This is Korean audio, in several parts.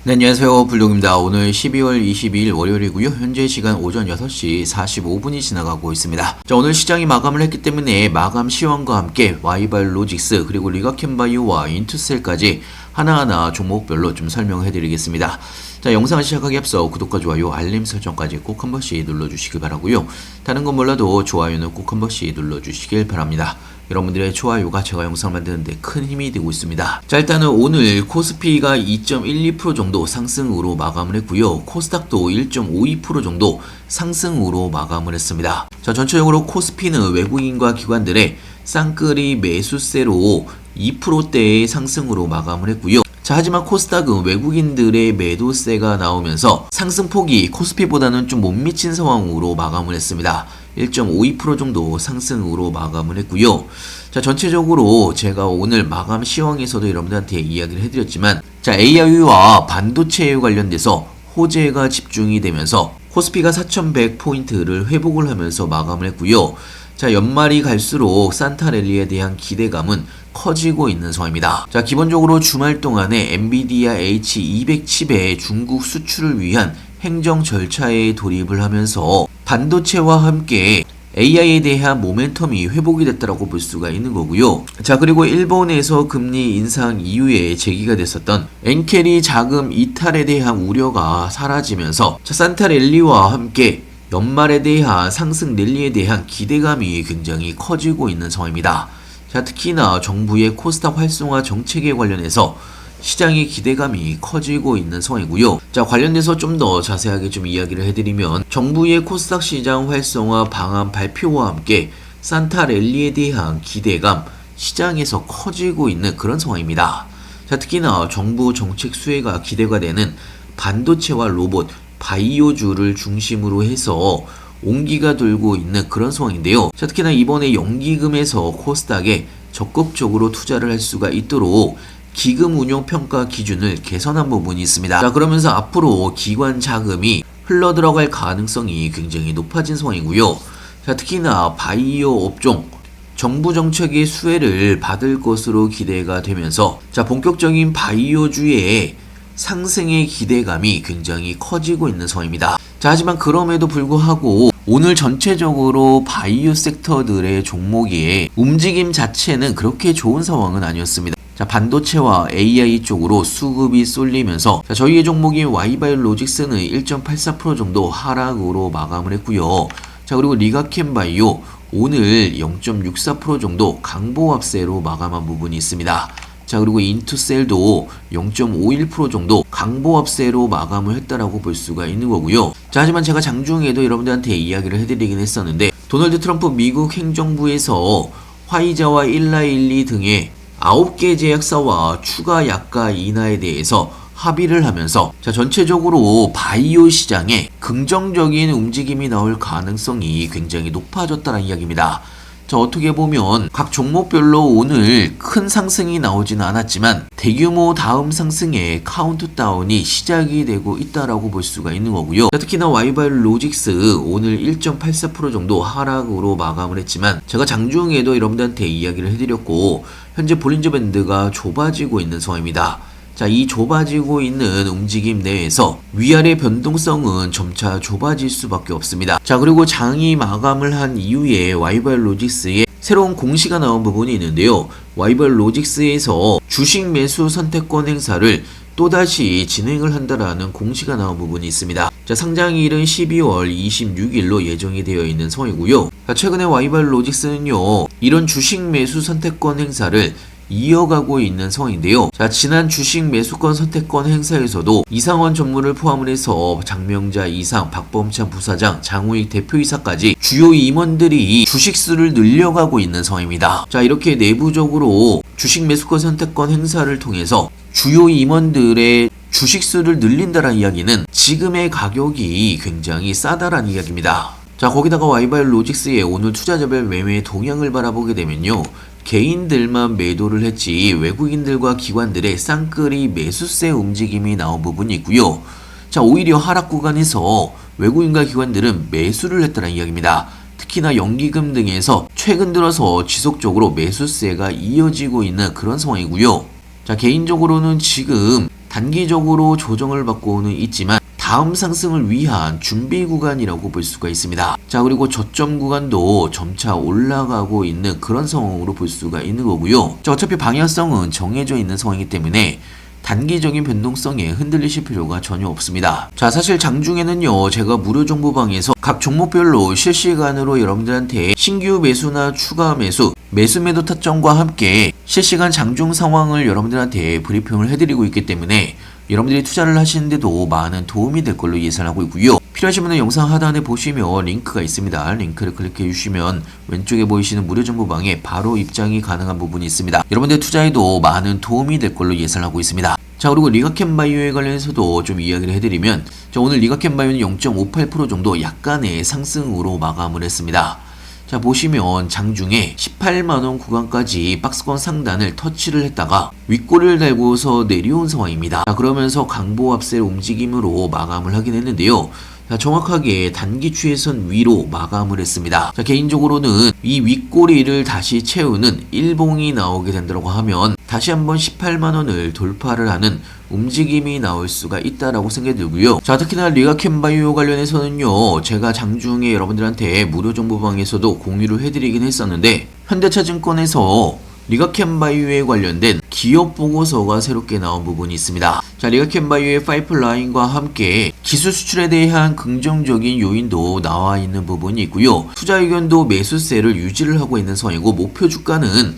네, 안녕하세요. 불독입니다. 오늘 12월 22일 월요일이고요. 현재 시간 오전 6시 45분이 지나가고 있습니다. 자, 오늘 시장이 마감을 했기 때문에 마감 시황과 함께 와이발로직스 그리고 리가켄바이오와 인투셀까지 하나하나 종목별로 좀 설명해 드리겠습니다. 자, 영상을 시작하기 앞서 구독과 좋아요, 알림 설정까지 꼭 한 번씩 눌러주시길 바라고요. 다른 건 몰라도 좋아요는 꼭 한 번씩 눌러주시길 바랍니다. 여러분들의 좋아요가 제가 영상을 만드는데 큰 힘이 되고 있습니다. 자, 일단은 오늘 코스피가 2.12% 정도 상승으로 마감을 했고요. 코스닥도 1.52% 정도 상승으로 마감을 했습니다. 자, 전체적으로 코스피는 외국인과 기관들의 쌍끌이 매수세로 2%대의 상승으로 마감을 했고요. 자, 하지만 코스닥은 외국인들의 매도세가 나오면서 상승폭이 코스피보다는 좀 못 미친 상황으로 마감을 했습니다. 1.52% 정도 상승으로 마감을 했고요. 자, 전체적으로 제가 오늘 마감 시황에서도 여러분들한테 이야기를 해드렸지만, 자, AI와 반도체에 관련돼서 호재가 집중이 되면서 코스피가 4,100포인트를 회복을 하면서 마감을 했고요. 자, 연말이 갈수록 산타랠리에 대한 기대감은 커지고 있는 상황입니다. 자, 기본적으로 주말 동안에 엔비디아 H200 칩의 중국 수출을 위한 행정 절차에 돌입을 하면서 반도체와 함께 AI에 대한 모멘텀이 회복이 됐다고 볼 수가 있는 거고요. 자, 그리고 일본에서 금리 인상 이후에 제기가 됐었던 엔캐리 자금 이탈에 대한 우려가 사라지면서 자, 산타랠리와 함께 연말에 대한 상승 랠리에 대한 기대감이 굉장히 커지고 있는 상황입니다. 자, 특히나 정부의 코스닥 활성화 정책에 관련해서 시장의 기대감이 커지고 있는 상황이고요. 자, 관련돼서 좀 더 자세하게 좀 이야기를 해드리면, 정부의 코스닥 시장 활성화 방안 발표와 함께 산타랠리에 대한 기대감 시장에서 커지고 있는 그런 상황입니다. 자, 특히나 정부 정책 수혜가 기대가 되는 반도체와 로봇, 바이오주를 중심으로 해서 온기가 돌고 있는 그런 상황인데요. 자, 특히나 이번에 연기금에서 코스닥에 적극적으로 투자를 할 수가 있도록 기금 운용 평가 기준을 개선한 부분이 있습니다. 자, 그러면서 앞으로 기관 자금이 흘러 들어갈 가능성이 굉장히 높아진 상황이고요. 자, 특히나 바이오 업종 정부 정책의 수혜를 받을 것으로 기대가 되면서 자, 본격적인 바이오주의 상승의 기대감이 굉장히 커지고 있는 상황입니다. 자, 하지만 그럼에도 불구하고 오늘 전체적으로 바이오 섹터들의 종목의 움직임 자체는 그렇게 좋은 상황은 아니었습니다. 자, 반도체와 AI 쪽으로 수급이 쏠리면서 자, 저희의 종목인 와이바이오로직스는 1.84% 정도 하락으로 마감을 했고요. 자, 그리고 리가켄바이오 오늘 0.64% 정도 강보합세로 마감한 부분이 있습니다. 자, 그리고 인투셀도 0.51% 정도 강보합세로 마감을 했다라고 볼 수가 있는 거고요. 자, 하지만 제가 장중에도 여러분들한테 이야기를 해드리긴 했었는데, 도널드 트럼프 미국 행정부에서 화이자와 일라일리 등의 9개 제약사와 추가 약가 인하에 대해서 합의를 하면서 자, 전체적으로 바이오 시장에 긍정적인 움직임이 나올 가능성이 굉장히 높아졌다는 이야기입니다. 자, 어떻게 보면 각 종목별로 오늘 큰 상승이 나오지는 않았지만 대규모 다음 상승의 카운트다운이 시작이 되고 있다라고 볼 수가 있는 거고요. 자, 특히나 와이바이오로직스 오늘 1.84% 정도 하락으로 마감을 했지만 제가 장중에도 여러분들한테 이야기를 해드렸고, 현재 볼린저 밴드가 좁아지고 있는 상황입니다. 자, 이 좁아지고 있는 움직임 내에서 위아래 변동성은 점차 좁아질 수밖에 없습니다. 자, 그리고 장이 마감을 한 이후에 와이바이오로직스의 새로운 공시가 나온 부분이 있는데요. 와이바이오로직스에서 주식 매수 선택권 행사를 또다시 진행을 한다라는 공시가 나온 부분이 있습니다. 자, 상장일은 12월 26일로 예정이 되어 있는 상황이고요. 자, 최근에 와이바이오로직스는요, 이런 주식 매수 선택권 행사를 이어가고 있는 상황인데요. 자, 지난 주식 매수권 선택권 행사에서도 이상원 전무를 포함을 해서 장명자 이상, 박범찬 부사장, 장우익 대표이사까지 주요 임원들이 주식수를 늘려가고 있는 상황입니다. 자, 이렇게 내부적으로 주식 매수권 선택권 행사를 통해서 주요 임원들의 주식수를 늘린다는 이야기는 지금의 가격이 굉장히 싸다라는 이야기입니다. 자, 거기다가 와이바이오로직스의 오늘 투자자별 매매 동향을 바라보게 되면요, 개인들만 매도를 했지 외국인들과 기관들의 쌍끌이 매수세 움직임이 나온 부분이 있고요. 자, 오히려 하락 구간에서 외국인과 기관들은 매수를 했다는 이야기입니다. 특히나 연기금 등에서 최근 들어서 지속적으로 매수세가 이어지고 있는 그런 상황이고요. 자, 개인적으로는 지금 단기적으로 조정을 받고는 있지만 다음 상승을 위한 준비 구간이라고 볼 수가 있습니다. 자, 그리고 저점 구간도 점차 올라가고 있는 그런 상황으로 볼 수가 있는 거고요. 자, 어차피 방향성은 정해져 있는 상황이기 때문에 단기적인 변동성에 흔들리실 필요가 전혀 없습니다. 자, 사실 장중에는요, 제가 무료 정보방에서 각 종목별로 실시간으로 여러분들한테 신규 매수나 추가 매수, 매도 타점과 함께 실시간 장중 상황을 여러분들한테 브리핑을 해드리고 있기 때문에 여러분들이 투자를 하시는데도 많은 도움이 될 걸로 예상하고 있고요. 필요하신 분은 영상 하단에 보시면 링크가 있습니다. 링크를 클릭해 주시면 왼쪽에 보이시는 무료 정보방에 바로 입장이 가능한 부분이 있습니다. 여러분들 투자에도 많은 도움이 될 걸로 예상하고 있습니다. 자, 그리고 리가캠바이오에 관련해서도 좀 이야기를 해드리면, 자, 오늘 리가캠바이오는 0.58% 정도 약간의 상승으로 마감을 했습니다. 자, 보시면 장중에 18만원 구간까지 박스권 상단을 터치를 했다가 윗꼬리를 달고서 내려온 상황입니다. 자, 그러면서 강보 앞셀 움직임으로 마감을 하긴 했는데요. 자, 정확하게 단기 추세선 위로 마감을 했습니다. 자, 개인적으로는 이 윗꼬리를 다시 채우는 일봉이 나오게 된다고 하면 다시 한번 18만원을 돌파를 하는 움직임이 나올 수가 있다라고 생각이 들고요. 자, 특히나 리가캠바이오 관련해서는요, 제가 장중에 여러분들한테 무료 정보방에서도 공유를 해드리긴 했었는데, 현대차증권에서 리가캠바이오에 관련된 기업 보고서가 새롭게 나온 부분이 있습니다. 자, 리가캠바이오의 파이프라인과 함께 기술 수출에 대한 긍정적인 요인도 나와 있는 부분이 있고요. 투자 의견도 매수세를 유지를 하고 있는 상황이고, 목표 주가는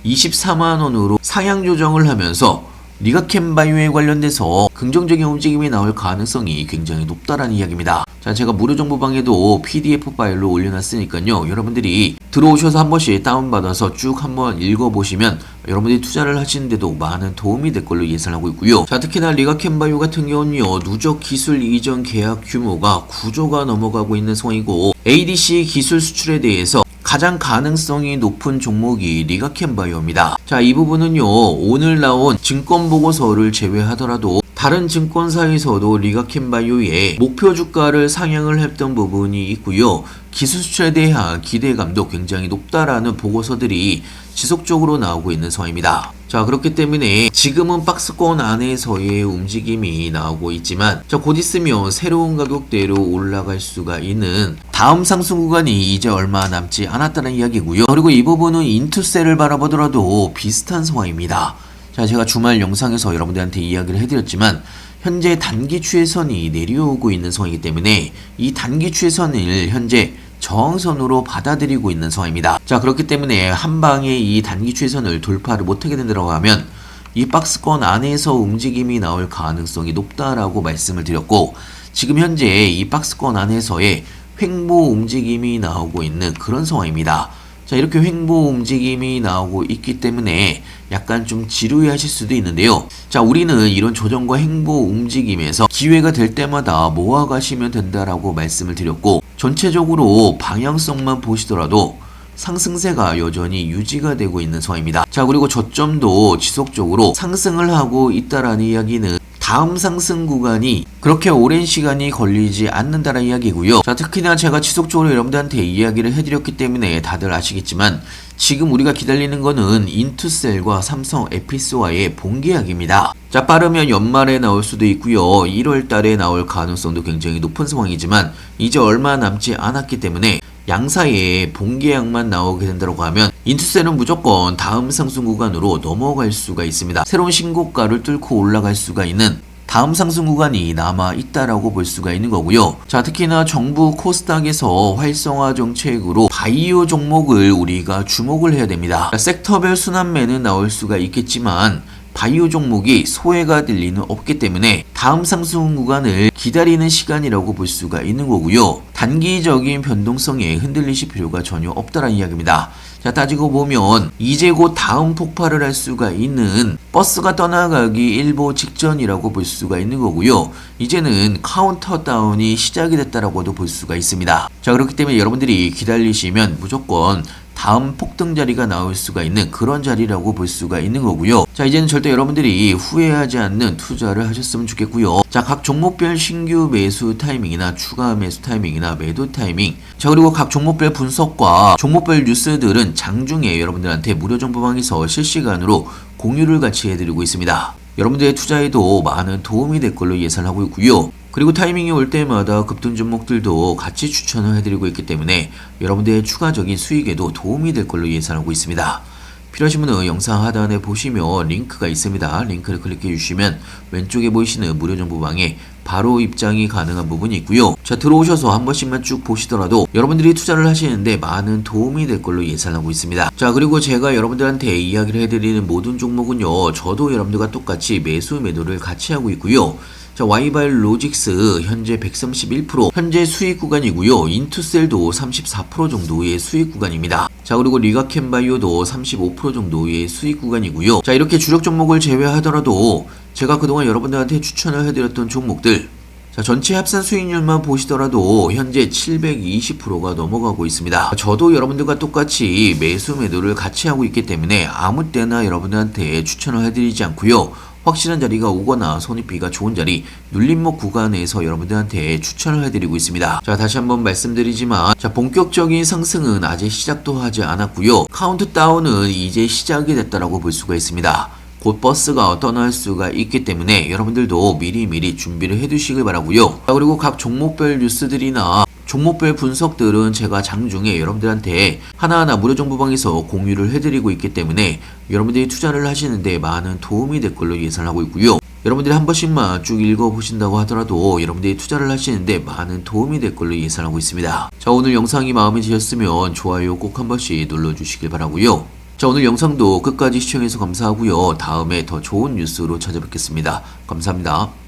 24만원으로 상향 조정을 하면서 리가캠바이오에 관련돼서 긍정적인 움직임이 나올 가능성이 굉장히 높다라는 이야기입니다. 자, 제가 무료 정보방에도 PDF 파일로 올려놨으니까요, 여러분들이 들어오셔서 한 번씩 다운받아서 쭉 한번 읽어보시면 여러분들이 투자를 하시는데도 많은 도움이 될 걸로 예상하고 있고요. 자, 특히나 리가캠바이오 같은 경우는요, 누적 기술 이전 계약 규모가 9조가 넘어가고 있는 상황이고, ADC 기술 수출에 대해서 가장 가능성이 높은 종목이 리가캠바이오입니다. 자, 이 부분은요, 오늘 나온 증권 보고서를 제외하더라도 다른 증권사에서도 리가캠바이오의 목표 주가를 상향을 했던 부분이 있고요. 기술 수출에 대한 기대감도 굉장히 높다라는 보고서들이 지속적으로 나오고 있는 상황입니다. 자, 그렇기 때문에 지금은 박스권 안에서의 움직임이 나오고 있지만, 자, 곧 있으면 새로운 가격대로 올라갈 수가 있는 다음 상승 구간이 이제 얼마 남지 않았다는 이야기고요. 그리고 이 부분은 인투셀을 바라보더라도 비슷한 상황입니다. 자, 제가 주말 영상에서 여러분들한테 이야기를 해드렸지만, 현재 단기 추세선이 내려오고 있는 상황이기 때문에 이 단기 추세선을 현재 저항선으로 받아들이고 있는 상황입니다. 자, 그렇기 때문에 한 방에 이 단기 추세선을 돌파를 못하게 된다고 하면 이 박스권 안에서 움직임이 나올 가능성이 높다라고 말씀을 드렸고, 지금 현재 이 박스권 안에서의 횡보 움직임이 나오고 있는 그런 상황입니다. 자, 이렇게 횡보 움직임이 나오고 있기 때문에 약간 좀 지루해 하실 수도 있는데요. 자, 우리는 이런 조정과 횡보 움직임에서 기회가 될 때마다 모아가시면 된다라고 말씀을 드렸고, 전체적으로 방향성만 보시더라도 상승세가 여전히 유지가 되고 있는 상황입니다. 자, 그리고 저점도 지속적으로 상승을 하고 있다라는 이야기는 다음 상승 구간이 그렇게 오랜 시간이 걸리지 않는다는 이야기고요. 자, 특히나 제가 지속적으로 여러분들한테 이야기를 해드렸기 때문에 다들 아시겠지만, 지금 우리가 기다리는 거는 인투셀과 삼성 에피스와의 본계약입니다. 자, 빠르면 연말에 나올 수도 있고요, 1월 달에 나올 가능성도 굉장히 높은 상황이지만, 이제 얼마 남지 않았기 때문에 양사의 본계약만 나오게 된다고 하면 인투셀은 무조건 다음 상승 구간으로 넘어갈 수가 있습니다. 새로운 신고가를 뚫고 올라갈 수가 있는 다음 상승 구간이 남아 있다라고 볼 수가 있는 거고요. 자, 특히나 정부 코스닥에서 활성화 정책으로 바이오 종목을 우리가 주목을 해야 됩니다. 자, 섹터별 순환매는 나올 수가 있겠지만 바이오 종목이 소외가 될 리는 없기 때문에 다음 상승 구간을 기다리는 시간이라고 볼 수가 있는 거고요. 단기적인 변동성에 흔들리실 필요가 전혀 없다라는 이야기입니다. 자, 따지고 보면 이제 곧 다음 폭발을 할 수가 있는 버스가 떠나가기 일보 직전이라고 볼 수가 있는 거고요. 이제는 카운터다운이 시작이 됐다라고도 볼 수가 있습니다. 자, 그렇기 때문에 여러분들이 기다리시면 무조건 다음 폭등 자리가 나올 수가 있는 그런 자리라고 볼 수가 있는 거고요. 자, 이제는 절대 여러분들이 후회하지 않는 투자를 하셨으면 좋겠고요. 자, 각 종목별 신규 매수 타이밍이나 추가 매수 타이밍이나 매도 타이밍, 자, 그리고 각 종목별 분석과 종목별 뉴스들은 장중에 여러분들한테 무료 정보방에서 실시간으로 공유를 같이 해드리고 있습니다. 여러분들의 투자에도 많은 도움이 될 걸로 예상하고 있고요. 그리고 타이밍이 올 때마다 급등 종목들도 같이 추천을 해드리고 있기 때문에 여러분들의 추가적인 수익에도 도움이 될 걸로 예상하고 있습니다. 필요하신 분은 영상 하단에 보시면 링크가 있습니다. 링크를 클릭해 주시면 왼쪽에 보이시는 무료 정보방에 바로 입장이 가능한 부분이 있고요. 자, 들어오셔서 한 번씩만 쭉 보시더라도 여러분들이 투자를 하시는데 많은 도움이 될 걸로 예상하고 있습니다. 자, 그리고 제가 여러분들한테 이야기를 해드리는 모든 종목은요, 저도 여러분들과 똑같이 매수 매도를 같이 하고 있고요. 자, 와이바이오로직스 현재 131%, 현재 수익 구간이고요. 인투셀도 34% 정도의 수익 구간입니다. 자, 그리고 리가켄바이오도 35% 정도의 수익 구간이고요. 자, 이렇게 주력 종목을 제외하더라도 제가 그동안 여러분들한테 추천을 해드렸던 종목들, 자, 전체 합산 수익률만 보시더라도 현재 720%가 넘어가고 있습니다. 저도 여러분들과 똑같이 매수 매도를 같이 하고 있기 때문에 아무 때나 여러분들한테 추천을 해드리지 않고요. 확실한 자리가 오거나 손익비가 좋은 자리, 눌림목 구간에서 여러분들한테 추천을 해드리고 있습니다. 자, 다시 한번 말씀드리지만, 자, 본격적인 상승은 아직 시작도 하지 않았고요. 카운트다운은 이제 시작이 됐다라고 볼 수가 있습니다. 곧 버스가 떠날 수가 있기 때문에 여러분들도 미리미리 준비를 해두시길 바라고요. 자, 그리고 각 종목별 뉴스들이나 종목별 분석들은 제가 장중에 여러분들한테 하나하나 무료 정보방에서 공유를 해드리고 있기 때문에 여러분들이 투자를 하시는데 많은 도움이 될 걸로 예상하고 있고요. 여러분들이 한 번씩만 쭉 읽어보신다고 하더라도 여러분들이 투자를 하시는데 많은 도움이 될 걸로 예상하고 있습니다. 자, 오늘 영상이 마음에 드셨으면 좋아요 꼭 한 번씩 눌러주시길 바라고요. 자, 오늘 영상도 끝까지 시청해서 감사하고요. 다음에 더 좋은 뉴스로 찾아뵙겠습니다. 감사합니다.